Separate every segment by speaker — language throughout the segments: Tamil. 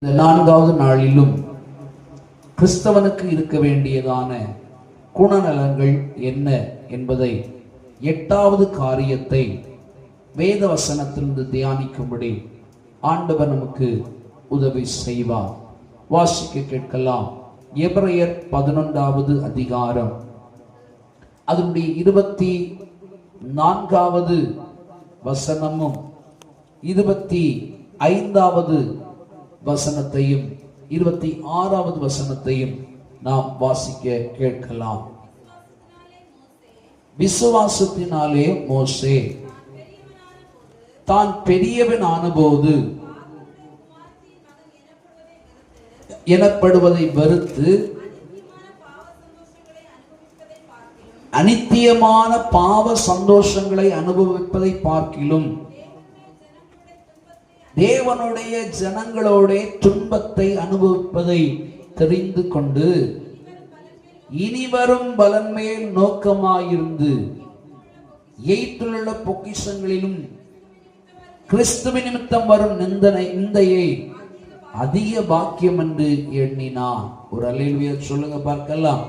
Speaker 1: இந்த 4வது நாளிலும் கிறிஸ்தவனுக்கு இருக்க வேண்டியதான குணநலங்கள் என்ன என்பதை 8வது காரியத்தை வேத வசனத்திலிருந்து தியானிக்கும்படி ஆண்டவர் நமக்கு உதவி செய்வார். வாசிக்க கேட்கலாம். எபிரேயர் 11வது அதிகாரம் அதனுடைய 24வது வசனமும் 25வது வசனத்தையும் 26வது வசனத்தையும் நாம் வாசிக்க கேட்கலாம். விசுவாசத்தினாலே மோசே தான் பெரியவன் ஆனபோது எனப்படுவதை வெறுத்து அனித்தியமான பாவ சந்தோஷங்களை அனுபவிப்பதை பார்க்கிலும் தேவனுடைய ஜனங்களோட துன்பத்தை அனுபவிப்பதை தெரிந்து கொண்டு இனிவரும் பலன் மேல் நோக்கமாயிருந்து எய்த்துள்ள பொக்கிஷங்களிலும் கிறிஸ்துவின் நிமித்தம் வரும் நிந்தையை அதிக பாக்கியம் என்று எண்ணினான். ஒரு அல்லேலூயா சொல்லுங்க பார்க்கலாம்.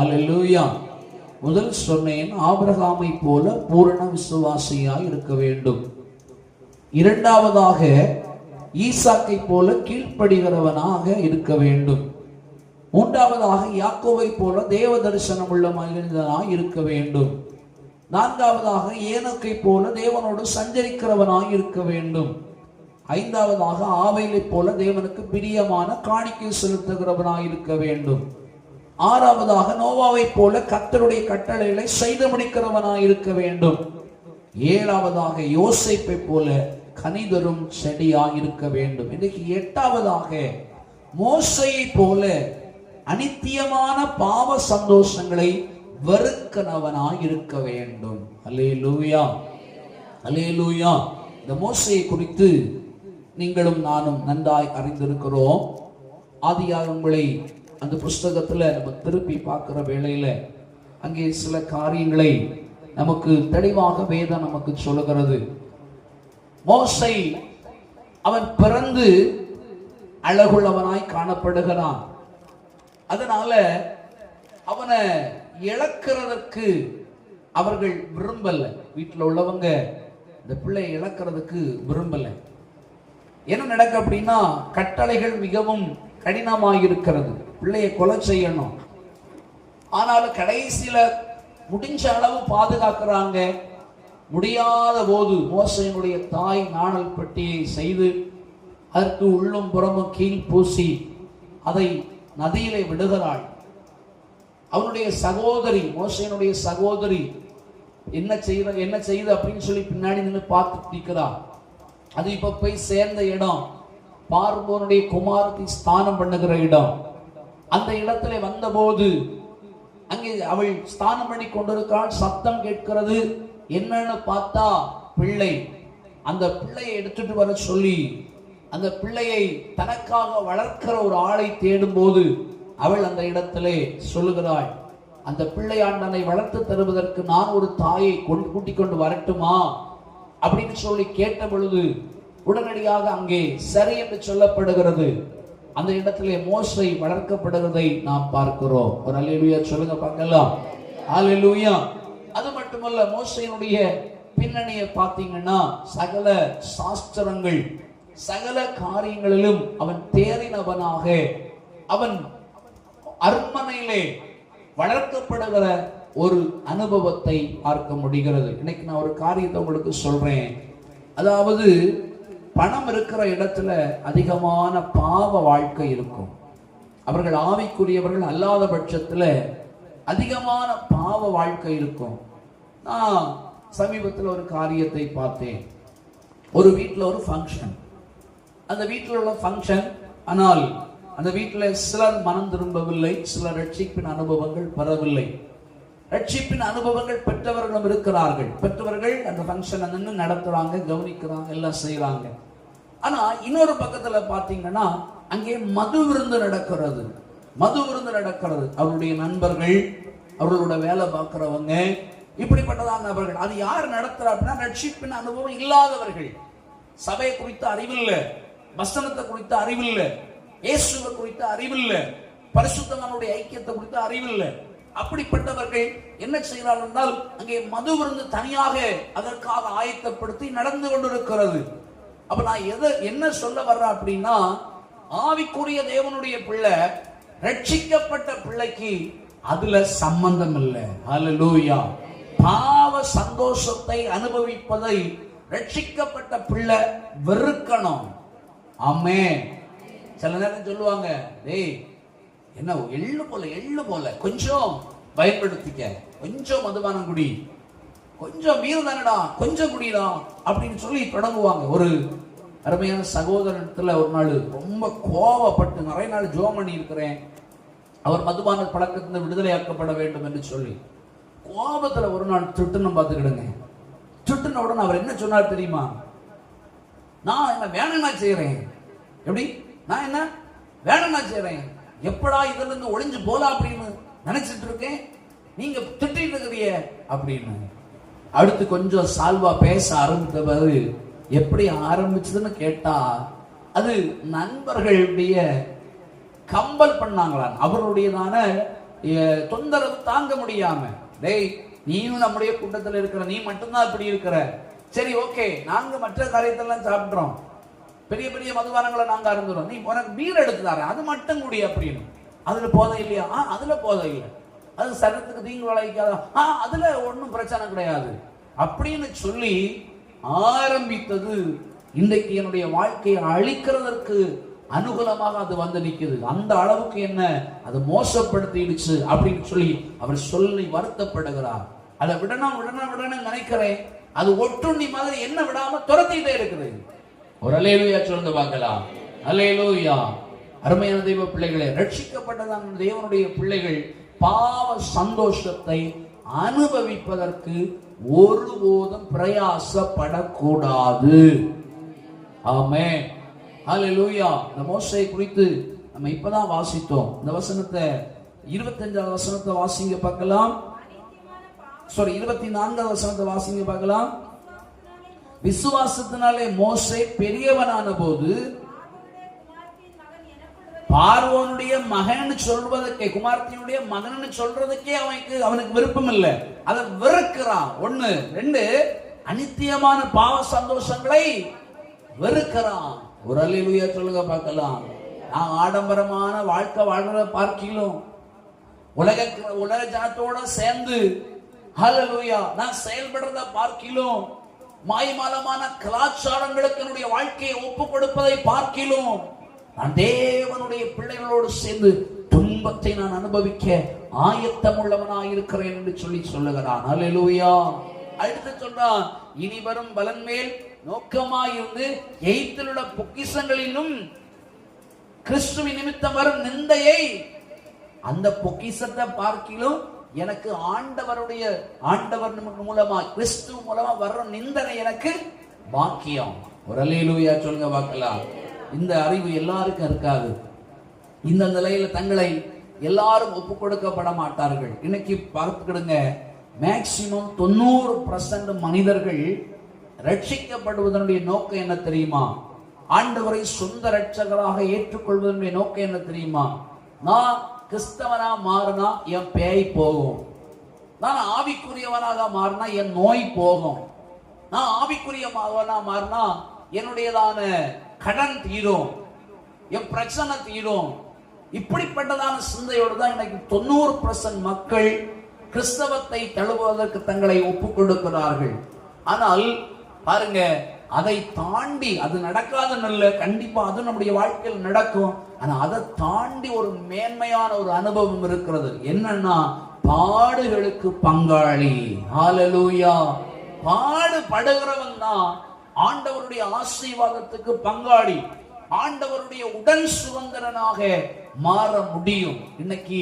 Speaker 1: அல்லேலூயா. முதல் சொன்னேன், ஆபிரகாமை போல பூரண விசுவாசியாய் இருக்க வேண்டும். இரண்டாவதாக ஈசாக்கை போல கீழ்ப்படுகிறவனாக இருக்க வேண்டும். மூன்றாவதாக யாக்கோவை போல தேவ தரிசனம் உள்ள மனிதனாய் இருக்க வேண்டும். நான்காவதாக ஏனோக்கை போல தேவனோடு சஞ்சரிக்கிறவனாய் இருக்க வேண்டும். ஐந்தாவதாக ஆபேலை போல தேவனுக்கு பிரியமான காணிக்கை செலுத்துகிறவனாய் இருக்க வேண்டும். ஆறாவதாக நோவாவை போல கர்த்தருடைய கட்டளைகளை செய்து முடிக்கிறவனாய் இருக்க வேண்டும். ஏழாவதாக யோசேப்பை போல கனிதரும் செடியாய் இருக்க வேண்டும். இன்றைக்கு 8வதாக மோசேயை போல அனித்தியமான பாவ சந்தோஷங்களை வெறுக்கிறவனாய் இருக்க வேண்டும். அல்லேலூயா, அல்லேலூயா. இந்த மோசேயை குறித்து நீங்களும் நானும் நன்றாய் அறிந்திருக்கிறோம். ஆதியாகமங்களை அந்த புஸ்தகத்துல நம்ம திருப்பி பார்க்கிற வேளையில அங்கே சில காரியங்களை நமக்கு தெளிவாக வேதம் நமக்கு சொல்லுகிறது. மோசே அவன் பிறந்து அழகுள்ளவனாய் காணப்படுகிறான். அதனால அவனை இழக்கிறதற்கு அவர்கள் விரும்பல. வீட்டில் உள்ளவங்க இந்த பிள்ளையை இழக்கிறதுக்கு விரும்பல. என்ன நடக்க அப்படின்னா, கட்டளைகள் மிகவும் கடினமாயிருக்கிறது. பிள்ளையை கொலை செய்யணும். ஆனாலும் கடைசியில முடிஞ்ச அளவு பாதுகாக்கிறாங்க. முடியாத போது மோசேயினுடைய தாய் நாணல் பெட்டியை செய்து அதற்கு உள்ளும் புறமும் கீழ் பூசி அதை நதியிலே விடுகிறாள். அவனுடைய சகோதரி, மோசேயினுடைய சகோதரி என்ன செய்யுது அப்படின்னு சொல்லி பின்னாடி நின்று பார்த்து நிற்கிறா. அது இப்ப போய் சேர்ந்த இடம் பார்வோனுடைய குமாரத்தை ஸ்தானம் பண்ணுகிற இடம். அந்த இடத்துல வந்தபோது அங்கே அவள் ஸ்தானம் பண்ணி கொண்டிருக்காள். சத்தம் கேட்கிறது. என்னன்னு பார்த்தா பிள்ளை. அந்த பிள்ளையை எடுத்துட்டு வர சொல்லி அந்த பிள்ளையை தனக்காக வளர்க்கிற ஒரு ஆளை தேடும் போது அவள் அந்த இடத்திலே சொல்லுகிறாள், அந்த பிள்ளையாண்டனை வளர்த்து தருவதற்கு நான் ஒரு தாயை கூட்டிக் கொண்டு வரட்டுமா அப்படின்னு சொல்லி கேட்ட பொழுது உடனடியாக அங்கே சரி என்று சொல்லப்படுகிறது. அந்த இடத்திலே மோசே வளர்க்கப்படுவதை நாம் பார்க்கிறோம். ஒரு அல்லேலூயா சொல்லுங்க பார்க்கலாம். அல்லேலூயா. அது மட்டுமல்ல, மோசேயினுடைய பின்னணியை பார்த்தீங்கன்னா சகல சாஸ்திரங்கள் சகல காரியங்களிலும் அவன் தேறினவனாக அவன் அரண்மனையிலே வளர்க்கப்படுகிற ஒரு அனுபவத்தை பார்க்க முடிகிறது. இன்னைக்கு நான் ஒரு காரியத்தை உங்களுக்கு சொல்றேன். அதாவது பணம் இருக்கிற இடத்துல அதிகமான பாவ வாழ்க்கை இருக்கும். அவர்கள் ஆவிக்குரியவர்கள் அல்லாத பட்சத்துல அதிகமான பாவ வாழ்க்கை இருக்கும். நான் சமீபத்தில் ஒரு காரியத்தை பார்த்தேன். ஒரு வீட்டில் ஒரு ஃபங்க்ஷன். அந்த வீட்டில் உள்ள ஃபங்க்ஷன். ஆனால் அந்த வீட்டில் சிலர் மனம் திரும்பவில்லை, சிலர் ரட்சிப்பின் அனுபவங்கள் பெறவில்லை. ரட்சிப்பின் அனுபவங்கள் பெற்றவர்களும் இருக்கிறார்கள். பெற்றவர்கள் அந்த ஃபங்க்ஷனை நின்று நடத்துறாங்க, கவனிக்கிறாங்க, எல்லாம் செய்யறாங்க. ஆனா இன்னொரு பக்கத்துல பாத்தீங்கன்னா அங்கே மது விருந்து நடக்கிறது. மது விருந்து நடக்கிறது. அவருடைய நண்பர்கள், அவர்களோட வேலை பார்க்கிறவங்க, இப்படிப்பட்டதான நபர்கள். அது யார் நடத்துறா அப்படின்னா ரட்சிப்பின் அனுபவம் இல்லாதவர்கள். சபை குறித்த அறிவில்லை, வசனத்தை குறித்த அறிவில்லை, இயேசுவை குறித்த அறிவில்லை, பரிசுத்தவானுடைய ஐக்கியத்தை குறித்த அறிவில்லை. அப்படிப்பட்டவர்கள் என்ன செய்கிறார்கள் என்றால் அங்கே மது விருந்து தனியாக அதற்காக ஆயத்தப்படுத்தி நடந்து கொண்டிருக்கிறது. அப்ப நான் என்ன சொல்ல வர்றேன் அப்படின்னா, ஆவிக்குரிய தேவனுடைய பிள்ளை, ரட்சிக்கப்பட்ட பிள்ளைக்கு அதுல சம்பந்தம் இல்லை. ஹல்லேலூயா. பாவ சந்தோஷத்தை அனுபவிப்பதை ரட்சிக்கப்பட்ட பிள்ளை வெறுக்கணும். ஆமென். சில நேரம் சொல்லுவாங்க, டேய் என்ன எள்ளு போல கொஞ்சம் பயன்படுத்திக்க, கொஞ்சம் மதுபானம் குடி, கொஞ்சம் வீர தானடா, கொஞ்சம் குடிடா அப்படின்னு சொல்லி தொடங்குவாங்க. ஒரு அருமையான சகோதரத்துல ஒரு நாள் ரொம்ப கோவப்பட்டு நிறைய நாள் ஜெபம் பண்ணி இருக்கிறேன், அவர் மதுபான பழக்கத்திலிருந்து விடுதலையாக்கப்பட வேண்டும் என்று சொல்லி கோபத்துல ஒரு நாள் திட்டுன்னு பார்த்துக்கிடுங்க. திட்டுன உடனே அவர் என்ன சொன்னார் தெரியுமா? நான் என்ன வேணும்னா செய்யறேன். எப்படி? நான் என்ன வேணும்னா செய்யறேன், எப்படா இதுல இருந்து ஒளிஞ்சு போலாம் அப்படின்னு நினைச்சிட்டு இருக்கேன், நீங்க திட்டிட்டு இருக்கிறீங்க அப்படின்னு. அடுத்து கொஞ்சம் சால்வா பேச ஆரம்பித்தது எப்படி ஆரம்பிச்சதுன்னு கேட்டா, அது நண்பர்களுடைய கம்பல் பண்ணாங்களாம். அவருடையதான தொந்தரவு தாங்க முடியாம, டேய் நீயும் நம்முடைய கூட்டத்தில் இருக்கிற, நீ மட்டும்தான் இப்படி இருக்கிற, சரி ஓகே நாங்க மற்ற காரியத்தெல்லாம் சாப்பிட்றோம், பெரிய பெரிய மதுபானங்களை நாங்க அருந்துறோம், நீ உனக்கு பீர் எடுத்து தரேன் அது மட்டும் கூடி அப்படின்னு. அதுல போதை இல்லையா? அதுல போதை இல்லை, அது சரத்துக்கு தீங்கு விளைவிக்காத, அதுல ஒன்றும் பிரச்சனை கிடையாது அப்படின்னு சொல்லி ஆரம்பித்தது இன்றைக்கு என்னுடைய வாழ்க்கையை அழிக்கிறதற்கு அனுகூலமாக அது வந்து நிக்குது. அந்த அளவுக்கு என்ன அது மோசப்படுத்திடுச்சு அப்படின்னு சொல்லி அவர் சொல்லி வருத்தப்படுகிறார். அதை விடணும் நினைக்கிறேன், அது ஒட்டுண்ணி மாதிரி என்ன விடாம துரத்திட்டே இருக்குது. ஒரு அல்லேலூயா சொல்லுங்க பார்க்கலாம். அல்லேலூயா. அருமையான தெய்வ பிள்ளைகளே, ரட்சிக்கப்பட்டதான தேவனுடைய பிள்ளைகள் பாவ சந்தோஷத்தை அனுபவிப்பதற்கு ஒருபோதும் பிரயாசப்படக்கூடாது. ஆமென். ஹல்லேலூயா. இந்த மோசே குறித்து நம்ம இப்பதான் வாசித்தோம். இந்த வசனத்தை 25வது வசனத்தை வாசிங்க பார்க்கலாம். 24வது வசனத்தை வாசிங்க பார்க்கலாம். விசுவாசத்தினாலே மோசே பெரியவனான போது பார்வோனுடைய மகன் சொல்வதற்கே, குமார்த்தியுடைய மகன் சொல்றதுக்கே அவனுக்கு விருப்பம் இல்லை, அதை வெறுக்கிறான். 1 2 அநித்தியமான பாவ சந்தோஷங்களை வெறுக்கிறான். ஒரு அல்லேலூயா சொல்லுங்க பார்க்கலாம். நான் ஆடம்பரமான வாழ்க்கை வாழ்றத பார்க்கிலும் உலக ஜனத்தோட சேர்ந்து ஹல்லேலூயா நான் செயல்படுறத பார்க்கிலும், மாய்மாலமான கலாச்சாரங்களுக்கு என்னுடைய வாழ்க்கையை ஒப்பு கொடுப்பதை பார்க்கிலும், நான் தேவனுடைய பிள்ளைகளோடு சேர்ந்து துன்பத்தை நான் அனுபவிக்க ஆயத்தம் உள்ளவனாக இருக்கிறேன் என்று சொல்லி சொல்லுகிறான். ஹல்லேலூயா. அடுத்து சொல்றான், இனி வரும் பலன் மேல் நோக்கமாயிருந்து எய்த்தில் உள்ள பொக்கிஷங்களிலும் கிறிஸ்துவின் நிமித்தம் வரும் நிந்தையை, அந்த பொக்கிஷத்தை பார்க்கிலும் எனக்கு ஆண்டவர் மூலமா கிறிஸ்து மூலமா வர்ற நிந்தனை எனக்கு பாக்கியம். ஒரு அல்லேலூயா சொல்லுங்க பார்க்கலாம். இந்த அறிவு எல்லாருக்கும் இருக்காது. இந்த நிலையில தங்களை எல்லாரும் ஒப்பு கொடுக்கப்பட மாட்டார்கள். இன்னைக்கு பார்த்துக்கிடுங்க, மேக்சிமம் 90% மனிதர்கள் ரட்சிக்கப்படுவதனுடைய நோக்கம் என்ன தெரியுமா? ஆண்டவரை சொந்த ரட்சகராக ஏற்றுக்கொள்வதனுடைய நோக்கம் என்ன தெரியுமா? நான் கிறிஸ்தவனா மாறினா என் பேய் போகும், நான் ஆவிக்குரியவனாக மாறினா என் நோய் போகும், நான் ஆவிக்குரியவனா மாறினா என்னுடையதான கடன் தீரும், என் பிரச்சனை தீரும். இப்படிப்பட்டதான சிந்தையோடு தான் இன்னைக்கு 90% மக்கள் கிறிஸ்தவத்தை தழுவுவதற்கு தங்களை ஒப்புக் கொடுக்கிறார்கள். ஆனால் பாருங்க, அதை தாண்டி அது நடக்காத நல்ல, கண்டிப்பா அது நம்முடைய வாழ்க்கையில் நடக்கும். ஆனா அதை தாண்டி ஒரு மேன்மையான ஒரு அனுபவம் இருக்கிறது. என்னன்னா, பாடுகளுக்கு பங்காளி. ஹல்லேலூயா. பாடுபடுகிறவன் தான் ஆண்டவருடைய ஆசீர்வாதத்துக்கு பங்காளி, ஆண்டவருடைய உடன் சுதந்திரனாக மாற முடியும். இன்னைக்கு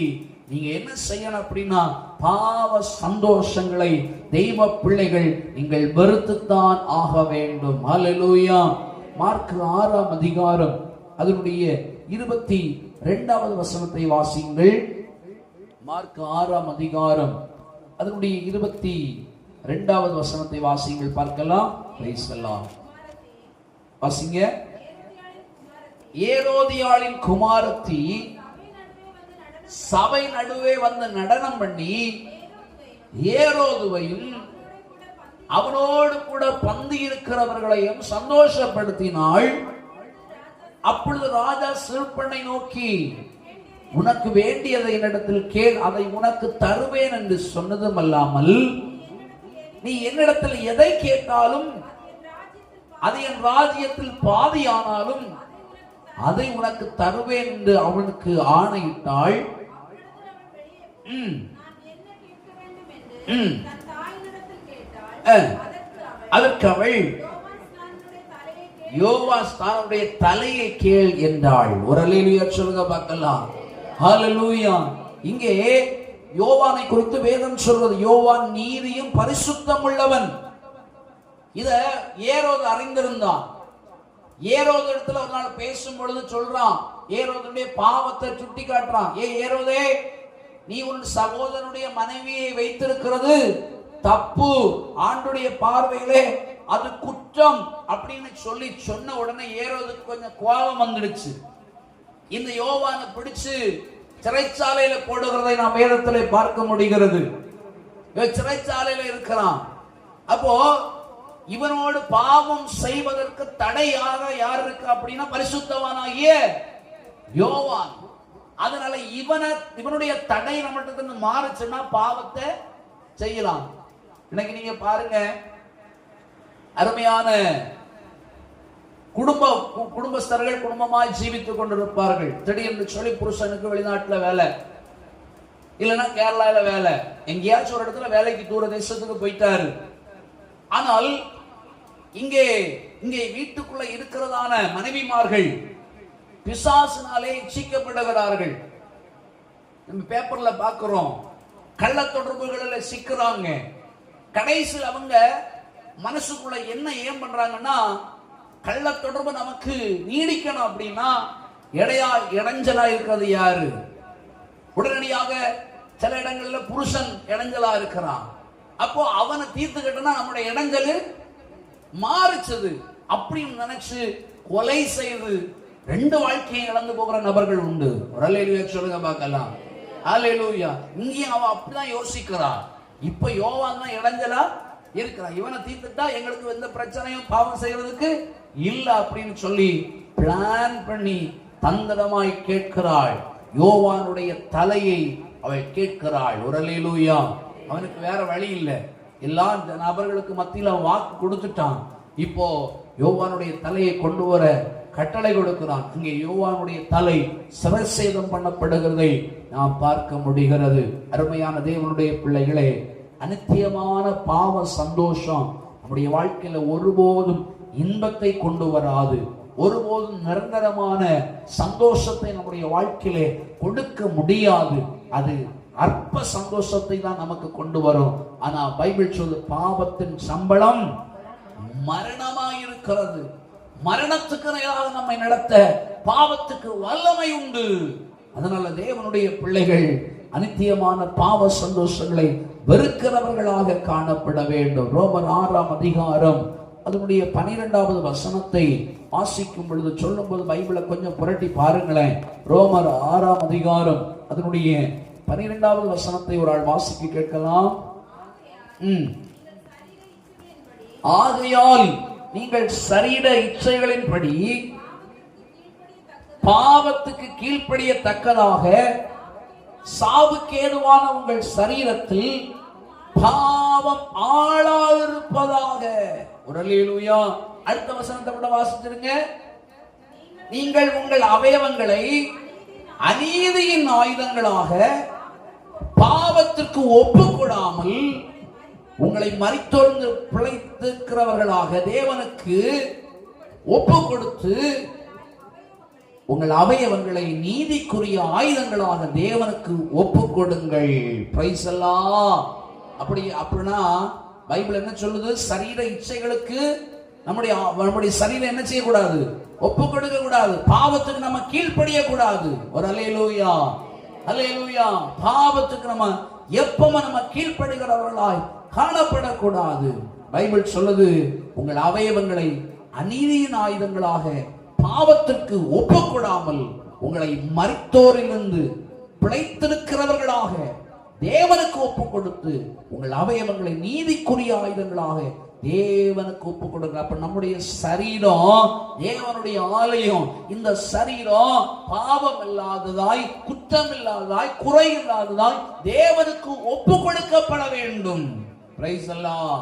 Speaker 1: நீங்க என்ன செய்யணும் அப்படின்னா, பாவ சந்தோஷங்களை தெய்வ பிள்ளைகள் நீங்கள் வெறுத்துத்தான் ஆக வேண்டும். ஹல்லேலூயா. மார்க் 6ஆம் அதிகாரம் அதனுடைய 22வது வசனத்தை வாசியுங்கள். மார்க் 6ஆம் அதிகாரம் அதனுடைய 22வது வசனத்தை வாசியுங்கள் பார்க்கலாம். Praise the Lord. வாசிங்க. ஏரோதியாளின் குமாரத்தி சபை நடுவே வந்து நடனம் பண்ணி ஏரோதுவையும் அவனோடு கூட பந்தி இருக்கிறவர்களையும் சந்தோஷப்படுத்தினாள். அப்பொழுது ராஜா சிறுபெண்ணை நோக்கி, உனக்கு வேண்டியதை என்னிடத்தில் கேள், அதை உனக்கு தருவேன் என்று சொன்னதும் அல்லாமல், நீ என்னிடத்தில் எதை கேட்டாலும் அது என் ராஜ்யத்தில் பாதியானாலும் அதை உனக்கு தருவேன் என்று அவனுக்கு ஆணையிட்டாள். அதற்கு அவள், யோவாஸ்தானுடைய தலையை கேள் என்றாள். ஒரு அல்லேலூயா சொல்லுங்க பார்க்கலாம். ஹல்லேலூயா. இங்கே யோவானை குறித்து வேதம் சொல்றது, யோவான் நீதியும் பரிசுத்தம் உள்ளவன். இத ஏரோது அறிந்திருந்தான். ஏரோது இடத்துல ஒரு நாள் பேசும் பொழுது சொல்றான், ஏரோதுடைய பாவத்தை சுட்டி காட்டுறான். ஏரோதே, நீ உன் சகோதரனுடைய மனைவியை வைத்திருக்கிறது தப்பு, ஆண்டுடைய பார்வையிலே அது குற்றம் அப்படின்னு சொல்லி சொன்ன உடனே ஏரோதுக்கு கொஞ்சம் கோபம் வந்துடுச்சு. இந்த யோவானை பிடிச்சு சிறைச்சாலையில போடுகிறதை நாம் வேதத்திலே பார்க்க முடிகிறது. சிறைச்சாலையில இருக்கிறான். அப்போ இவனோடு பாவம் செய்வதற்கு தடையாக யார் இருக்கு அப்படின்னா பரிசுத்தவானாகிய யோவான். அதனால இவனுடைய தடை நம்மகிட்ட மாறுச்சுன்னா பாவத்தை செய்யலாம். இன்னைக்கு நீங்க பாருங்க, அருமையான குடும்பஸ்தர்கள் குடும்பமாய் ஜீவித்துக் கொண்டிருப்பார்கள். திடீர்னு சொல்லி புருஷனுக்கு வெளிநாட்டுல வேலை, இல்லைன்னா கேரளால வேலை, எங்கேயாச்சும் ஒரு இடத்துல வேலைக்கு தூர தேசத்துக்கு போயிட்டாரு. ஆனால் இங்கே வீட்டுக்குள்ள இருக்கிறதான மனைவிமார்கள் பிசாசினாலே இச்சிக்கப்படுகிறார்கள். நம்ம பேப்பர்ல பார்க்கிறோம், கள்ள தொடர்புகளில் சிக்கிறாங்க. கடைசியில் அவங்க மனசுக்குள்ள என்ன ஏன் பண்றாங்கன்னா, கள்ள தொடர்பு நமக்கு நீடிக்கணும் அப்படின்னா இடைஞ்சலா இருக்கிறது யாரு? உடனடியாக சில இடங்கள்ல புருஷன் இடைஞ்சலா இருக்கிறான். அப்போ அவனை தீர்த்துக்கிட்டனா நம்முடைய இடைஞ்சல் மாறுச்சது அப்படின்னு நினைச்சு கொலை செய்து 2 வாழ்க்கையை இழந்து போகிற நபர்கள் உண்டு. ஒரு அல்லேலூயா சொல்லுங்க பார்க்கலாம். அல்லேலூயா. இங்கேயும் அவன் அப்படிதான் யோசிக்கிறான். இப்ப யோவான் தான் இடைஞ்சலா இருக்கிறான். இவனை தீர்த்துட்டா எங்களுக்கு எந்த பிரச்சனையும் பாவம் செய்யறதுக்கு இல்ல அப்படின்னு சொல்லி பிளான் பண்ணி தந்திரமாய் கேட்கிறாள். யோவானுடைய தலையை அவள் கேட்கிறாள். ஒரு அல்லேலூயா. அவனுக்கு வேற வழி இல்லை. எல்லா நபர்களுக்கு மத்தியில் அவன் வாக்கு கொடுத்துட்டான். இப்போ யோவானுடைய தலையை கொண்டு வர கட்டளை கொடுக்கிறான். இங்கே யோவானுடைய தலை சிரச்சேதம் பண்ணப்படுகிறதை நாம் பார்க்க முடிகிறது. அருமையான தேவனுடைய பிள்ளைகளே, அநித்தியமான பாவ சந்தோஷம் நம்முடைய வாழ்க்கையில ஒருபோதும் இன்பத்தை கொண்டு வராது. ஒருபோதும் நிரந்தரமான சந்தோஷத்தை நம்முடைய வாழ்க்கையிலே கொடுக்க முடியாது. அது அற்ப சந்தோஷத்தை தான் நமக்கு கொண்டு வரும். ஆனா பைபிள் சொல்லு, பாவத்தின் சம்பளம் மரணமாயிருக்கிறது. மரணத்துக்கு நேராக நம்மை நடத்த பாவத்துக்கு வல்லமை உண்டு. அதனால தேவனுடைய பிள்ளைகள் அநித்தியமான பாவ சந்தோஷங்களை வெறுக்கிறவர்களாக காணப்பட வேண்டும். ரோமர் 6ஆம் அதிகாரம் அதனுடைய 12வது வசனத்தை வாசிக்கும் பொழுது சொல்லும் போது பைபிளை கொஞ்சம் புரட்டி பாருங்களேன். ரோமர் 6ஆம் அதிகாரம் அதனுடைய 12வது வசனத்தை ஒரு ஆள் வாசிக்க கேட்கலாம். ஆகையால் நீங்கள் சரீர இச்சைகளின்படி பாவத்துக்கு கீழ்ப்படியத்தக்கதாக சாவுக்கேதுவான உங்கள் சரீரத்தில் பாவம் ஆளாதிருப்பதாக. ஒரு அல்லேலூயா. அடுத்த வசனத்தை கூட வாசிச்சிருங்க. நீங்கள் உங்கள் அவயவங்களை அநீதியின் ஆயுதங்களாக பாவத்திற்கு ஒப்புக்கொடாமல் உங்களை மரித்தோர்ந்து பிழைத்திருக்கிறவர்களாக தேவனுக்கு ஒப்பு கொடுத்து உங்கள் அவயவங்களை நீதிக்குரிய ஆயுதங்களாக தேவனுக்கு ஒப்பு கொடுங்கள். பிரைஸ் எல்லாம். அப்படின்னா பைபிள் என்ன சொல்லுது? சரீர இச்சைகளுக்கு நம்முடைய சரீரம் என்ன செய்யக்கூடாது? ஒப்பு கொடுக்க கூடாது. பாவத்துக்கு நம்ம கீழ்ப்படிய கூடாது. ஒரு அல்லேலூயா, அல்லேலூயா. பாவத்துக்கு நம்ம எப்பவும் நம்ம கீழ்ப்படுகிறவர்களாய் காணப்படக்கூடாது. பைபிள் சொல்லுது, உங்கள் அவயவங்களை அநீதியின் ஆயுதங்களாக பாவத்திற்கு ஒப்புக்கொடாமல் உங்களை மரித்தோரிலிருந்து பிழைத்திருக்கிறவர்களாக தேவனுக்கு ஒப்புக் கொடுத்து உங்கள் அவயவங்களை நீதிக்குரிய ஆயுதங்களாக தேவனுக்கு ஒப்புக் கொடுங்க. அப்ப நம்முடைய சரீரம் தேவனுடைய ஆலயம். இந்த சரீரம் பாவம் இல்லாததாய், குற்றம் இல்லாததாய், குறை இல்லாததாய் தேவனுக்கு ஒப்புக் கொடுக்கப்பட வேண்டும். பிரைஸ் அல்லாஹ்,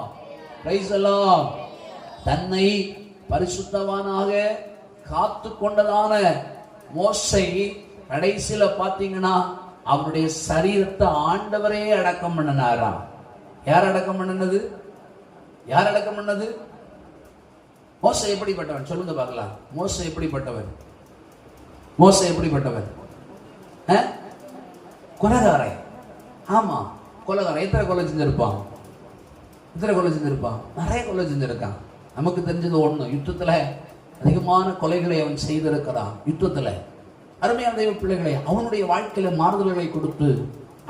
Speaker 1: பிரைஸ் அல்லாஹ். தன்னை பரிசுத்தவானாக காத்து கொண்டதான மோசே கடைசியில பாத்தீங்கன்னா அவருடைய சரீரத்தை ஆண்டவரே அடக்கம் பண்ணினாராம். யார் அடக்கம் பண்ணினது? யார் அடக்கம் பண்ணது? மோசே எப்படிப்பட்டவன் சொல்லுங்க பார்க்கலாம். மோசே எப்படிப்பட்டவன்? மோசே எப்படிப்பட்டவன்? கொலைகாரை. ஆமா, கொலைகாரை. எத்தனை கொலை செஞ்சிருப்பான்? எத்தனை கொலை செஞ்சிருப்பான்? நிறைய கொலை செஞ்சிருக்கான். நமக்கு தெரிஞ்சது ஒண்ணு, யுத்தத்துல அதிகமான கொலைகளை அவன் செய்திருக்கிறான். யுத்தத்துல அருமையான தெய்வ பிள்ளைகளை அவனுடைய வாழ்க்கையில மாறுதல்களை கொடுத்து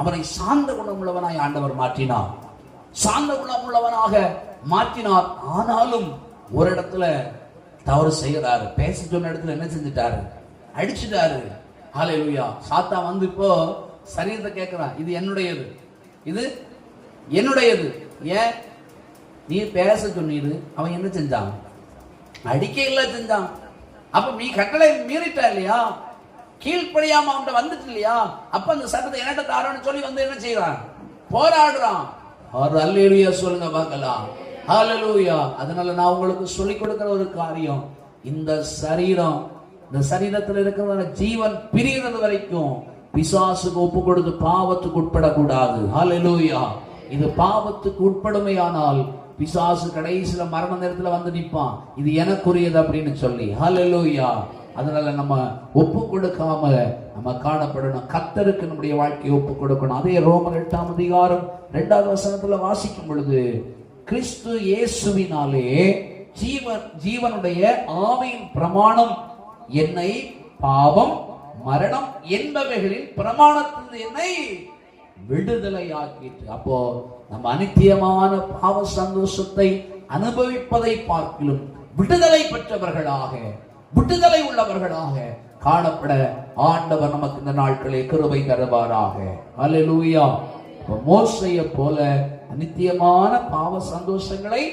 Speaker 1: அவனை சார்ந்த குணமுள்ளவனாய் ஆண்டவர் மாற்றினார். சார்ந்த குணமுள்ளவனாக மாற்றினார். ஆனாலும் ஒரு இடத்துல தவறு செய்கிறாரு. பேச சொன்ன இடத்துல என்ன செஞ்சுட்டாரு? அடிச்சுட்டாரு. ஹல்லேலூயா. சாத்தான் வந்து இப்போ சரீரத்தை கேட்கிறான், இது என்னுடையது, இது என்னுடையது. ஏன் நீ பேச சொன்னீரு? அவன் என்ன செஞ்சான்? அடிக்க இல்ல செஞ்சான். அப்ப நீ கட்டளை மீறிட்டா இல்லையா? கீழ்ப்படியாம அவன்கிட்ட வந்துட்டு இல்லையா? அப்ப அந்த சட்டத்தை என்கிட்ட தாரன்னு சொல்லி வந்து என்ன செய்யறான்? போராடுறான். அல்லேலூயா சொல்லுங்க பார்க்கலாம். ஹல்லேலூயா. அதனால நான் உங்களுக்கு சொல்லிக் கொடுக்கிற ஒரு காரியம், இந்த சரீரம், இந்த சரீரத்தில் இருக்கிற ஜீவன் பிரிகிறது வரைக்கும் பிசாசுக்கு ஒப்பு கொடுத்து பாவத்துக்கு உட்படக்கூடாது. ஹல்லேலூயா. இது பாவத்துக்கு உட்படுமையானால் பிசாசு கடைசியில மரண நேரத்துல வந்து நிற்பான், இது எனக்குரியது அப்படின்னு சொல்லி. ஹல்லேலூயா. அதனால நம்ம ஒப்பு கொடுக்காம நம்ம காணப்படணும். கர்த்தருக்கு நம்முடைய வாழ்க்கையை ஒப்பு கொடுக்கணும். அதே ரோமர் 8ஆம் அதிகாரம் 2வது வசனத்துல வாசிக்கும் பொழுது, கிறிஸ்து இயேசுவினாலே ஜீவனுடைய ஆவியின் பிரமாணம் என்னை பாவம் மரணம் என்பவைகளின் பிரமாணத்திலிருந்து என்னை விடுதலை ஆக்கிட்டு. அப்போ நம்ம அநித்தியமான பாவ சந்தோஷத்தை அனுபவிப்பதை பார்க்கிலும் விடுதலை பெற்றவர்களாக, விடுதலை உள்ளவர்களாக காணப்பட ஆண்டவர் நமக்கு இந்த நாட்களே கிருபை தருவாராக. அல்லேலூயா. மோசேயை போல அநித்தியமான பாவ சந்தோஷங்களை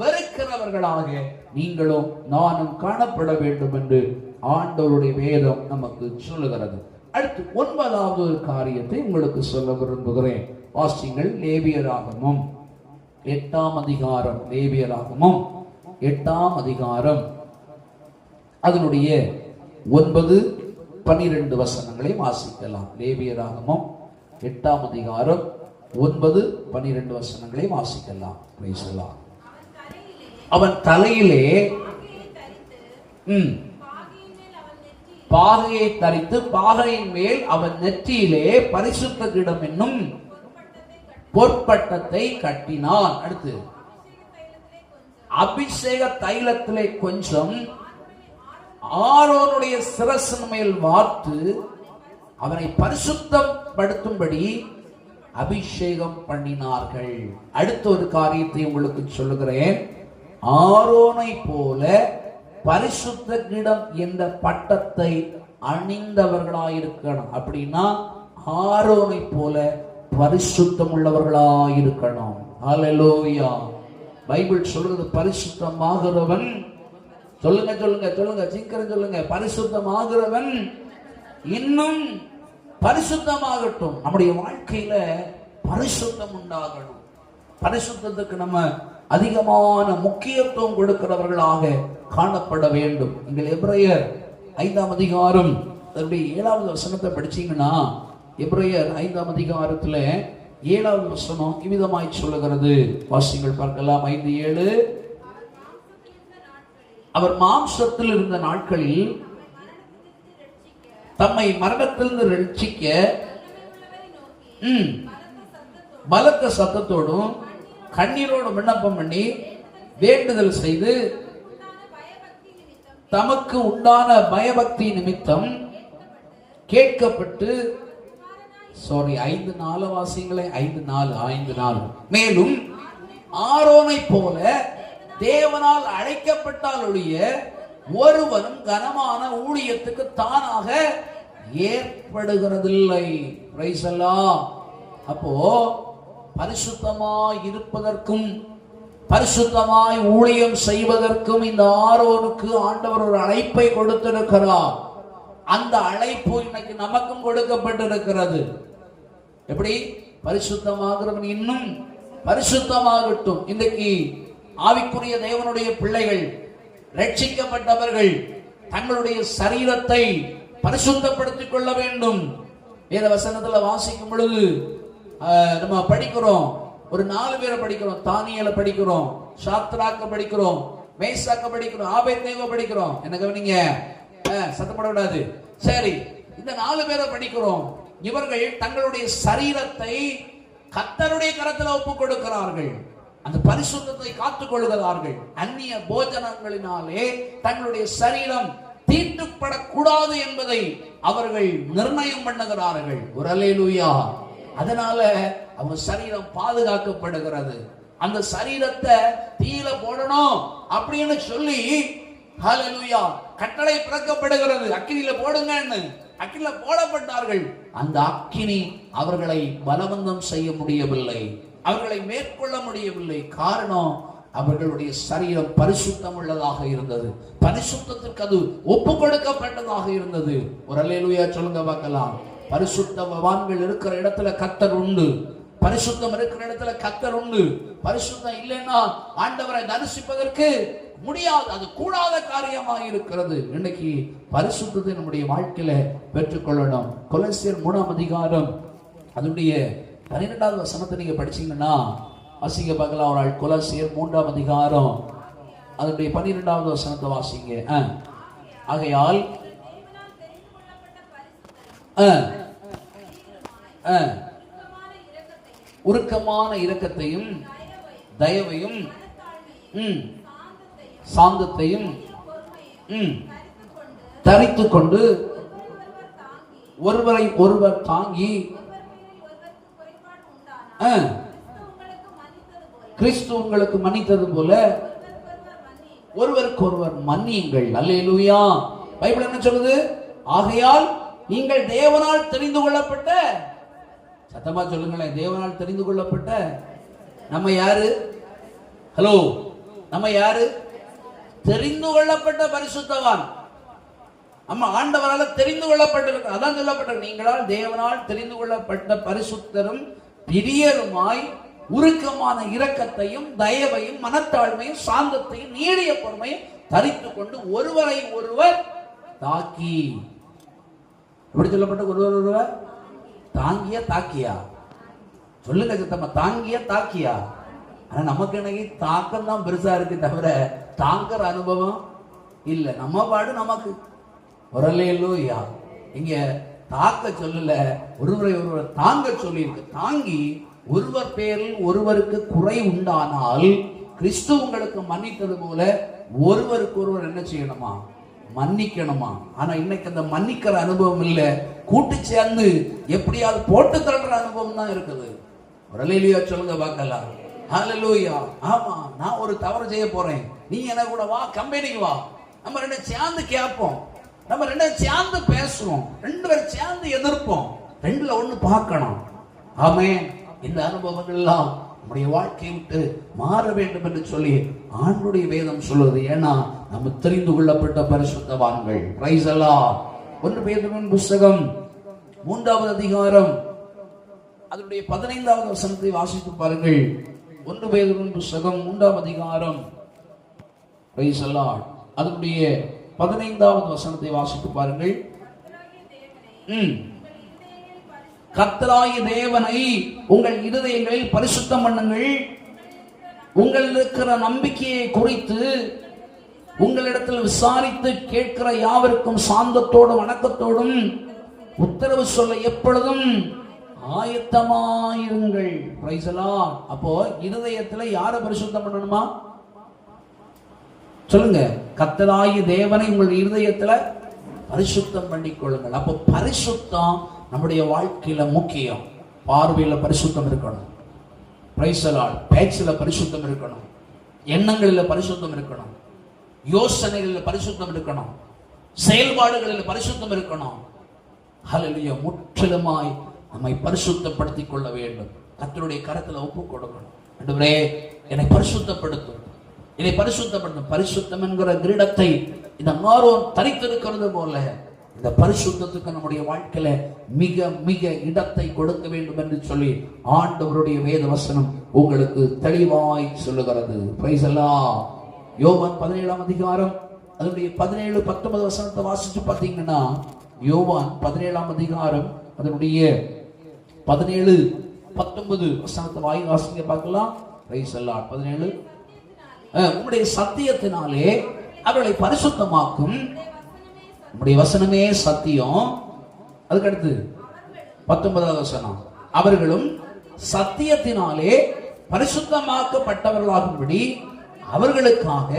Speaker 1: வெறுக்கிறவர்களாக நீங்களும் நானும் காணப்பட வேண்டும் என்று ஆண்டவருடைய வேதம் நமக்கு சொல்லுகிறது. அடுத்து 9வது ஒரு காரியத்தை உங்களுக்கு சொல்ல விரும்புகிறேன். வாசிங்கள். லேவியராகமம் 8ஆம் அதிகாரம். லேவியராகமம் 8ஆம் அதிகாரம் அதனுடைய 9, 12 வசனங்களை வாசிக்கலாம். லேவியராகமம் 8ஆம் அதிகாரம் 9, 12 வசனங்களை வாசிக்கலாம். அவன் தலையிலே பாகையை தரித்து பாகையின் மேல் அவன் நெற்றியிலே பரிசுத்த கிடம் என்னும் பொற்பட்டத்தை கட்டினான். அடுத்து அபிஷேக தைலத்திலே கொஞ்சம் ஆரோனுடைய சிரசின் மேல் வார்த்து அவனை பரிசுத்தம் படுத்தும்படி அபிஷேகம் பண்ணினார்கள். அடுத்த ஒரு காரியத்தை உங்களுக்கு சொல்லுகிறேன். ஆரோனை போல பரிசுத்த கிடம் என்ற பட்டத்தை அணிந்தவர்களாயிருக்கணும். அப்படின்னா ஆரோனை போல பரிசுத்தம் உள்ளவர்களாயிருக்கணும். ஹல்லேலூயா. பைபிள் சொல்றது பரிசுத்தமாகிறவன், சொல்லுங்க சொல்லுங்க சொல்லுங்க, சீக்கிரம் சொல்லுங்க, பரிசுத்தமாகிறவன் இன்னும் பரிசுத்தமாகட்டும். நம்முடைய வாழ்க்கையில பரிசுத்தம் உண்டாகணும். பரிசுத்தத்துக்கு நம்ம அதிகமான முக்கியத்துவம் கொடுக்கிறவர்களாக காணப்பட வேண்டும். எங்கள் எபிரேயர் 5ஆம் அதிகாரம் 7வது வசனத்தை படிச்சீங்கன்னா, எபிரேயர் 5ஆம் அதிகாரத்துல 7வது வசனம் இவ்விதமாய் சொல்லுகிறது. வாசிங்கள் பார்க்கலாம். 5:7. அவர் மாம்சத்தில் இருந்த நாட்களில் தம்மை மரணத்திலிருந்து ரட்சிக்க பலத்த சத்தத்தோடும் கண்ணீரோடும் விண்ணப்பம் பண்ணி வேண்டுதல் செய்து தமக்கு உண்டான பயபக்தி நிமித்தம் கேட்கப்பட்டு 5:4 வாசியங்களை 5:4 மேலும் ஆரோனை போல தேவனால் அழைக்கப்பட்டால் ஒழிய ஒருவரும் கனமான ஊழியத்துக்கு தானாக ஏற்படுகிறதில்லை. பிரைஸ் எல்லாம். அப்போ பரிசுத்தமாய் இருப்பதற்கும் பரிசுத்தமாய் ஊழியம் செய்வதற்கும் இந்த ஆரோனுக்கு ஆண்டவர் ஒரு அழைப்பை கொடுத்திருக்கிறார். அந்த அழைப்பு இன்னைக்கு நமக்கும் கொடுக்கப்பட்டிருக்கிறது. எப்படி? பரிசுத்தமாகிறவன் இன்னும் பரிசுத்தமாகட்டும். இன்றைக்கு ஆவிக்குரிய தேவனுடைய பிள்ளைகள், ரட்சிக்கப்பட்டவர்கள் தங்களுடைய சரீரத்தை பரிசுத்தப்படுத்திக் கொள்ள வேண்டும். வேத வசனத்துல வாசிக்கும் பொழுது நம்ம படிக்கிறோம், ஒரு 4 பேரை படிக்கிறோம். தானியேலை படிக்கிறோம், சாத்ராக்க படிக்கிறோம், மேசாக்க படிக்கிறோம், ஆபேத்நேகோ படிக்கிறோம். என்ன கவனிங்க, சத்தப்பட விடாது. சரி, இந்த 4 பேரை படிக்கிறோம். இவர்கள் தங்களுடைய சரீரத்தை கர்த்தருடைய கரத்தில் ஒப்புக் கொடுக்கிறார்கள். அந்த பரிசுத்தத்தை காத்துக் கொள்கிறார்கள். அந்நிய போஜனங்களினாலே தங்களுடைய சரீரம் தீட்டுப்படக்கூடாது என்பதை அவர்கள் நிர்ணயம் பண்ணுகிறார்கள். ஒரு அல்லேலூயா. அதனால அவங்க சரீரம் பாதுகாக்கப்படுகிறது. அந்த சரீரத்தை தீயில போடணும் அப்படின்னு சொல்லி ஹல்லேலூயா கட்டளை பிறக்கப்படுகிறது. அக்கினியில போடுங்கன்னு அக்கினியில போடப்பட்டார்கள். அந்த அக்கினி அவர்களை பலவந்தம் செய்ய முடியவில்லை, அவர்களை மேற்கொள்ள முடியவில்லை. காரணம், அவர்களுடைய சரீரம் பரிசுத்தம் உள்ளதாக இருந்தது. பரிசுத்தத்திற்கு அது ஒப்பு கொடுக்கப்பட்டதாக இருந்தது. ஒரு அல்லேலூயா சொல்லுங்க பார்க்கலாம். பரிசுத்தவான்கள் இருக்கிற இடத்துல கர்த்தர் உண்டு, பரிசுத்தம் இருக்கிற இடத்துல கர்த்தர் உண்டு. பரிசுத்தம் இல்லைன்னா ஆண்டவரை தரிசிப்பதற்கு முடியாது, அது கூடாத காரியமாக இருக்கிறது. இன்னைக்கு பரிசுத்தத்தை நம்முடைய வாழ்க்கையில பெற்றுக்கொள்ளணும். கொலோசியர் 3ஆம் அதிகாரம் அதனுடைய 12வது வசனத்தை நீங்க படிச்சீங்கன்னா வாசிங்க பார்க்கலாம். ஒரு ஆள் கொலோசியர் 3ஆம் அதிகாரம் அதனுடைய 12வது வசனத்தை வாசிங்க. ஆகையால் உருக்கமான இரக்கத்தையும் தயவையும் சாந்தத்தையும் தரித்துக் கொண்டு ஒருவரை ஒருவர் தாங்கி கிறிஸ்து உங்களுக்கு மன்னித்தது போல ஒருவருக்கு ஒருவர் மன்னியுங்கள். அல்லேலூயா. பைபிள் என்ன சொல்லுது? ஆகையால் நீங்கள் தேவனால் தெரிந்து கொள்ளப்பட்ட, சத்தமா சொல்லுங்களேன், தேவனால் தெரிந்து கொள்ளப்பட்ட நம்ம யாரு? ஹலோ, நம்ம யாரு? தெரிந்து கொள்ளப்பட்ட பரிசுத்தவான். நம்ம ஆண்டவரால் தெரிந்து கொள்ளப்பட்டிருக்க. அதான் சொல்லப்பட்ட, நீங்களால் தேவனால் தெரிந்து கொள்ளப்பட்ட பரிசுத்தரும் பிரியருமாய் உருக்கமான இரக்கத்தையும் தயவையும் மனத்தாழ்மையும் சாந்தத்தையும் நீடிய பொறுமையும் தரித்துக் கொண்டு ஒருவரை ஒருவர் தாக்கி. எப்படி சொல்லப்பட்ட? ஒருவர் ஒருவர் தாங்கிய தாக்கியா? சொல்லுங்க சத்தமா, தாங்கிய தாக்கியா? ஆனா நமக்கு இன்னைக்கு தாக்கம் தான் பெருசா இருக்கு தவிர தாங்குற அனுபவம் இல்ல. நம்ம பாடு நமக்கு. ஒரல்லேலூயா. இங்க தாக்க சொல்லல, ஒருவரை ஒருவர் தாங்க சொல்லி இருக்கு. தாங்கி ஒருவர் பேரில் ஒருவருக்கு குறை உண்டானால் கிறிஸ்து உங்களுக்கு மன்னித்தது போல ஒருவருக்கு ஒருவர் என்ன செய்யணுமா? மன்னிக்கணுமா? ஆனா இன்னைக்கு அந்த மன்னிக்கிற அனுபவம் இல்ல, கூட்டு சேர்ந்து எப்படியாவது போட்டு தள்ளுற அனுபவம் தான் இருக்குது. ஒரல்லேலூயா சொல்லுங்க பார்க்கலாம். ஹல்லேலூயா. ஆமா, நான் ஒரு தவறு செய்ய போறேன், நீ என்ன கூட வா, கம்பெனிக்கு வா, நம்ம ரெண்டு சேர்ந்து கேட்போம், நம்ம ரெண்டு சேர்ந்து பேசுவோம், 2 பேரும் சேர்ந்து எதிர்ப்போம், 2ல 1 பார்க்கணும். ஆமென். இந்த அனுபவங்கள் எல்லாம் நம்முடைய வாழ்க்கையை விட்டு மாற வேண்டும் என்று சொல்லி ஆண்டுடைய வேதம் சொல்லுது. ஏன்னா நம்ம தெரிந்து கொள்ளப்பட்ட பரிசுத்தவான்கள். பிரைஸ் அல்லாஹ். 1 பேதுருவின் புத்தகம் 3ஆவது அதிகாரம் அதனுடைய 15வது வசனத்தை வாசித்து பாருங்கள். 1 பேதுருவின் புத்தகம் 3ஆம் அதிகாரம் பிரைஸ் அல்லாஹ் அதனுடைய 15வது வசனத்தை வாசித்து பாருங்கள். கர்த்தராகிய தேவனை உங்கள் இருதயங்களில் பரிசுத்தம் பண்ணுங்கள், உங்கள் இருக்கிற நம்பிக்கையை குறித்து உங்களிடத்தில் விசாரித்து கேட்கிற யாவருக்கும் சாந்தத்தோடும் வணக்கத்தோடும் உத்தரவு சொல்ல எப்பொழுதும் ஆயத்தமாயிருங்கள். பிரைஸ் அல்லாஹ். அப்போ இருதயத்துல யாரை பரிசுத்தம் பண்ணணுமா? சொல்லுங்க. கர்த்தராகிய தேவனை உங்கள் இருதயத்துல பரிசுத்தம் பண்ணிக் கொள்ளுங்கள். அப்போ பரிசுத்தம் நம்முடைய வாழ்க்கையில முக்கியம். பார்வையில பரிசுத்தம் இருக்கணும், பிரைஸ் அல்லாஹ். பேச்சில பரிசுத்தம் இருக்கணும், எண்ணங்களில பரிசுத்தம் இருக்கணும், யோசனைகளில் பரிசுத்தம் இருக்கணும், செயல்பாடுகளில் பரிசுத்தம் இருக்கணும். ஹல்லேலூயா. முற்றிலுமாய் நம்மை பரிசுத்தப்படுத்திக் கொள்ள வேண்டும். கர்த்தருடைய கரத்துல ஒப்பு கொடுக்கணும். ஆண்டவரே, என்னை பரிசுத்தப்படுத்தும், என்னை பரிசுத்தப்படுத்தும். பரிசுத்தம் என்கிற கிரீடத்தை இந்த ஆரோன் தரித்திருக்கிறது போல இந்த பரிசுத்தத்துக்கு நம்முடைய வாழ்க்கையில மிக மிக இடத்தை கொடுக்க வேண்டும் என்று சொல்லி ஆண்டவருடைய வேத வசனம் உங்களுக்கு தெளிவாய் சொல்லுகிறது. பிரைஸ் எல்லாம். யோவான் 17ஆம் அதிகாரம் அதனுடைய 17-19 வசனத்தை வாசிச்சு பார்த்தீங்கன்னா, யோவான் 17ஆம் அதிகாரம் அதனுடைய 17-19 வசனத்தை வாசிங்க பார்க்கலாம். பிரைஸ் எல்லாம். 17 உம்முடைய சத்தியத்தினாலே அவர்களை பரிசுத்தமாக்கும். நம்முடைய வசனமே சத்தியம். அதுக்கடுத்து 19வது வசனம், அவர்களும் சத்தியத்தினாலே பரிசுத்தமாக்கப்பட்டவர்களாகும்படி அவர்களுக்காக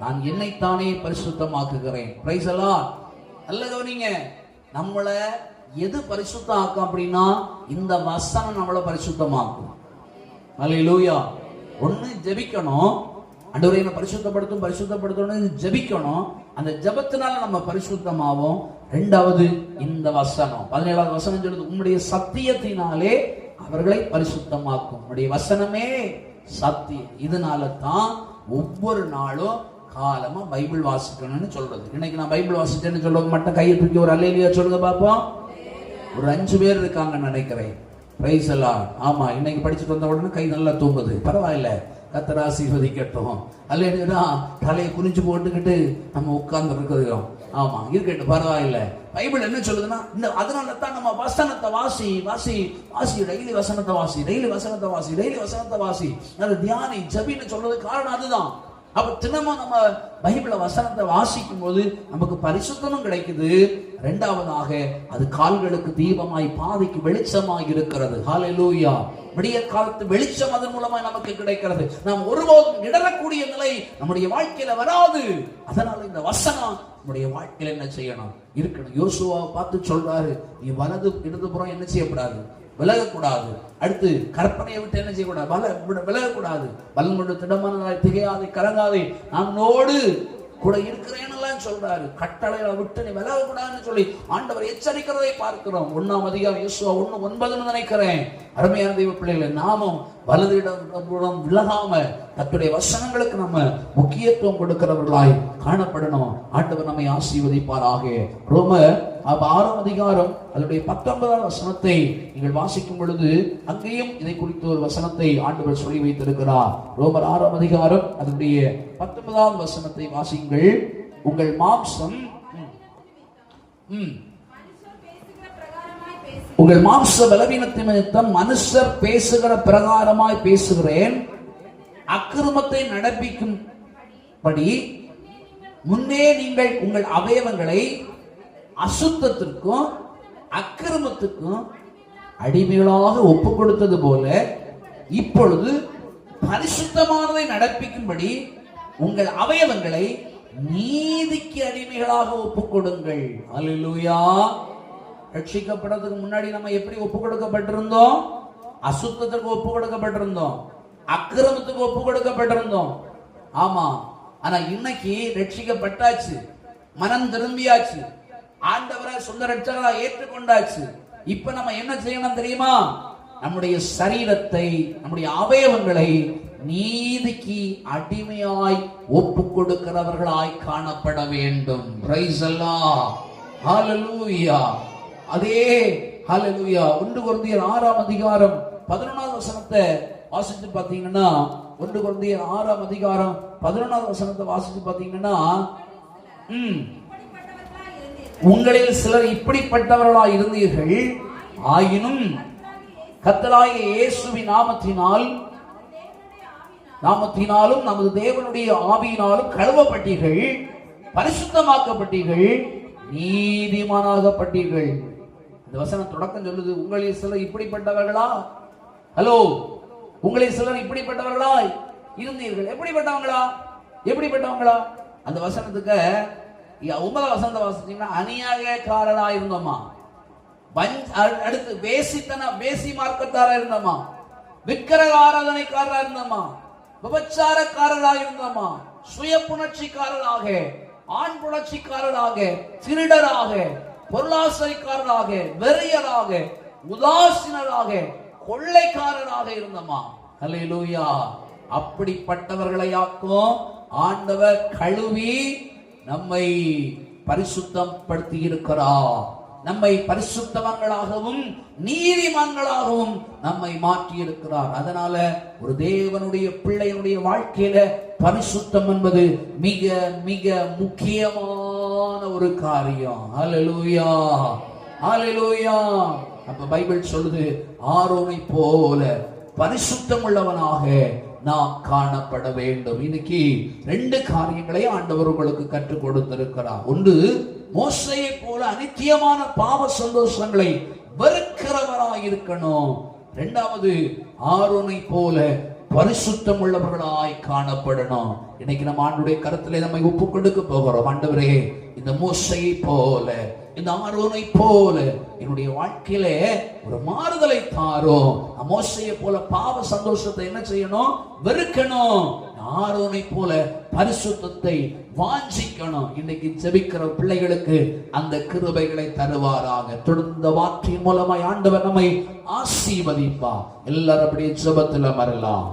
Speaker 1: நான் என்னைத்தானே பரிசுத்தமாக்குகிறேன். பிரைஸ் எல்லாம். நல்ல கவனிங்க. நம்மளை எது பரிசுத்தம் ஆக்கும் அப்படின்னா இந்த வசனம் நம்மளை பரிசுத்தமாக்கும். அல்லேலூயா. ஒண்ணு ஜெபிக்கணும், ஆண்டவரே என்னை பரிசுத்தப்படுத்தும் பரிசுத்தப்படுத்தணும் ஜெபிக்கணும். அந்த ஜெபத்தினால நம்ம பரிசுத்தமாவோம். இரண்டாவது இந்த வசனம் 17வது வசனம் சொல்லுது, உம்முடைய சத்தியத்தினாலே அவர்களை பரிசுத்தமாக்கும். உம்முடைய வசனமே சத்தியம். இதனால தான் ஒவ்வொரு நாளும் காலமா பைபிள் வாசிக்கணும்னு சொல்றது. இன்னைக்கு நான் பைபிள் வாசிச்சேன்னு சொல்றவங்க மட்டும் கையை தூக்கி ஒரு அல்லேலூயா சொல்லுங்க பாப்போம். ஒரு 5 பேர் இருக்காங்கன்னு நினைக்கிறேன். பிரைஸ் எல்லாம். ஆமா, இன்னைக்கு படிச்சுட்டு வந்த உடனே கை நல்லா தூங்குது. பரவாயில்ல, கர்த்தர் ஆசீர்வதிக்கட்டும். அல்லேலூயா. தலையை குனிஞ்சு போட்டுக்கிட்டு நம்ம உட்கார்ந்து இருக்கிறோம். ஆமா, இருக்கட்டும், பரவாயில்ல. பைபிள் என்ன சொல்லுதுன்னா, இந்த அதனால தான் நம்ம வசனத்தை வாசி வாசி வாசி, டெய்லி வசனத்தை வாசி, டெய்லி வசனத்தை வாசி, டெய்லி வசனத்தை வாசி, அது தியானி ஜபின்னு சொல்றது காரணம் அதுதான். அப்ப தினமும் நம்ம பைபிள வசனத்தை வாசிக்கும் போது நமக்கு பரிசுத்தமும் கிடைக்குது. இரண்டாவதாக அது கால்களுக்கு தீபமாய் பாதைக்கு வெளிச்சமாய் இருக்கிறது. ஹல்லேலூயா. விடிய காலத்து வெளிச்சம் அதன் மூலமாய் நமக்கு கிடைக்கிறது. நாம் ஒருபோதும் இடரக்கூடிய நிலை நம்முடைய வாழ்க்கையில வராது. அதனால இந்த வசனம் நம்முடைய வாழ்க்கையில என்ன செய்யணும் இருக்கணும். யோசுவாவை பார்த்து சொல்றாரு, நீ வலது இடதுபுறம் என்ன செய்யக்கூடாது, விலகக்கூடாது. அடுத்து கற்பனையை விட்டு என்ன செய்யக்கூடாது, விலகக்கூடாது. பலன் கொண்டு திடமான திகையாதை கலங்காதே, நானோடு கூட இருக்கிறேன்னு சொல்றாரு. கட்டளைகளை விட்டு நீ விலகக்கூடாதுன்னு சொல்லி ஆண்டவர் எச்சரிக்கிறதை பார்க்கிறோம். 1ஆம் அதிகாரம் யோசுவா 1:9 நினைக்கிறேன். அருமையான தெய்வ பிள்ளைகளை, நாமும் வலது இடம் விலகாம தன்னுடைய வசனங்களுக்கு நம்ம முக்கியத்துவம் கொடுக்கிறவர்களாய் காணப்படணும். ஆண்டவர் நம்மை ஆசீர்வதிப்பாராக. ரோமர் 6ஆம் அதிகாரம் அதனுடைய 19வது வசனத்தை நீங்கள் வாசிக்கும் பொழுது அங்கேயும் இதை குறித்த ஒரு வசனத்தை ஆண்டவர் சொல்லி வைத்திருக்கிறார். ரோமர் 6ஆம் அதிகாரம் அதனுடைய 19வது வசனத்தை வாசிங்கள். உங்கள் மாம்சம் உங்கள் மாம்ச பலவீனத்தின் நிமித்தம் மனுஷர் பேசுகிற பிரகாரமாய் பேசுகிறேன், அக்கிரமத்தை நடப்பிக்கும்படி முன்னே நீங்கள் உங்கள் அவயவங்களை அசுத்தத்திற்கும் அக்கிரமத்துக்கும் அடிமைகளாக ஒப்பு கொடுத்தது போல இப்பொழுது பரிசுத்தமானதை நடப்பிக்கும்படி உங்கள் அவயவங்களை நீதிக்கு அடிமைகளாக ஒப்புக் கொடுங்கள். அல்லேலூயா. ரட்சிக்கப்படுறதுக்கு முன்னாடி நம்ம எப்படி ஒப்பு கொடுக்கப்பட்டிருந்தோம்? அசுத்தத்துக்கு ஒப்பு கொடுக்கப்பட்டிருந்தோம், அக்கிரமத்துக்கு ஒப்பு கொடுக்கப்பட்டிருந்தோம். ஆமா. ஆனா இன்னைக்கு ரட்சிக்கப்பட்டாச்சு, மனம் திரும்பியாச்சு, ஆண்டவரை சொந்த ரட்சகரா ஏற்றுக்கொண்டாச்சு. இப்ப நம்ம என்ன செய்யணும் தெரியுமா? நம்முடைய சரீரத்தை, நம்முடைய அவயவங்களை நீதிக்கு அடிமையாய் ஒப்பு கொடுக்கிறவர்களாய் காணப்பட வேண்டும். பிரைஸ் அல்லாஹ். ஹல்லேலூயா. அதே ஹல்லேலூயா. 1 கொரிந்தியர் 6ஆம் அதிகாரம் 11வது வசனத்தை வாசித்து பார்த்தீங்கன்னா, 1 கொரிந்தியர் 6ஆம் அதிகாரம் 11வது வசனத்தை வாசித்து பார்த்தீங்கன்னா, உங்களில் சிலர் இப்படிப்பட்டவர்களாய் இருந்தீர்கள், ஆயினும் கர்த்தராகிய இயேசுவின் நாமத்தினாலும் நமது தேவனுடைய ஆவியினாலும் கழுவப்பட்டீர்கள், பரிசுத்தமாக்கப்பட்டீர்கள், நீதிமானாகப்பட்டீர்கள். இந்த வசனம் தொடக்கம் சொல்லுது, உங்களில் சிலர் இப்படிப்பட்டவர்களா? ஹலோ, உங்களில் சிலர் இப்படிப்பட்டவர்களா இருந்தீர்கள். எப்படிப்பட்டவங்களா? அந்த வசனத்துக்கு 9வது வசனத்தை வாசிச்சீங்கன்னா, அநியாயக்காரரா இருந்தோமா, அடுத்து வேசி மார்க்கத்தாரா இருந்தோமா, விக்கிரக ஆராதனைக்காரரா இருந்தோமா, விபச்சாரக்காரரா இருந்தோமா, சுய புணர்ச்சிக்காரராக, ஆண் புணர்ச்சிக்காரராக, திருடராக, பொருளாசைக்காரராக, வெறியராக, உதாசீனராக, கொள்ளைக்காரராக இருந்தமா. அல்லேலூயா. அப்படிப்பட்டவர்களை ஆக்கும் ஆண்டவர் கழுவி நம்மை பரிசுத்தப்படுத்தி இருக்கிறார். நம்மை பரிசுத்தவான்களாகவும் நீதிமான்களாகவும் நம்மை மாற்றி இருக்கிறார். அதனால ஒரு தேவனுடைய பிள்ளையினுடைய வாழ்க்கையில பரிசுத்தம் என்பது மிக மிக முக்கியமான ஒரு காரியம். ஹல்லேலூயா, ஹல்லேலூயா. அப்ப பைபிள் சொல்லுது, ஆரோனை போல பரிசுத்தம் உள்ளவனாக நாம் காணப்பட வேண்டும். இன்னைக்கு 2 காரியங்களை ஆண்டவர் உங்களுக்கு கற்றுக் கொடுத்திருக்கிறார். ஒன்று, மோசேயை போல அநித்தியமான பாவ சந்தோஷங்களை வெறுக்கிறவராய் இருக்கணும். 2வது, ஆரோனை போல பரிசுத்தம் உள்ளவர்களாய் காணப்படணும். இன்னைக்கு நம்ம ஆண்டுடைய கருத்திலே நம்மை ஒப்பு கொடுக்க போகிறோம். ஆண்டவரே, இந்த மோசேயை போல, இந்த ஆரோனை போல என்னுடைய வாழ்க்கையில ஒரு மாறுதலை தாரும். மோசேயை போல பாவ சந்தோஷத்தை என்ன செய்யணும்? வெறுக்கணும். ஆரோனை போல பரிசுத்தத்தை வாஞ்சிக்கணும். இன்னைக்கு ஜெபிக்கிற பிள்ளைகளுக்கு அந்த கிருபைகளை தருவாராக. தொடர்ந்த வார்த்தையின் மூலமாய் ஆண்டவர் நம்மை ஆசீர்வதிப்பார். எல்லாரும் அப்படியே ஜெபத்தில் அமரலாம்.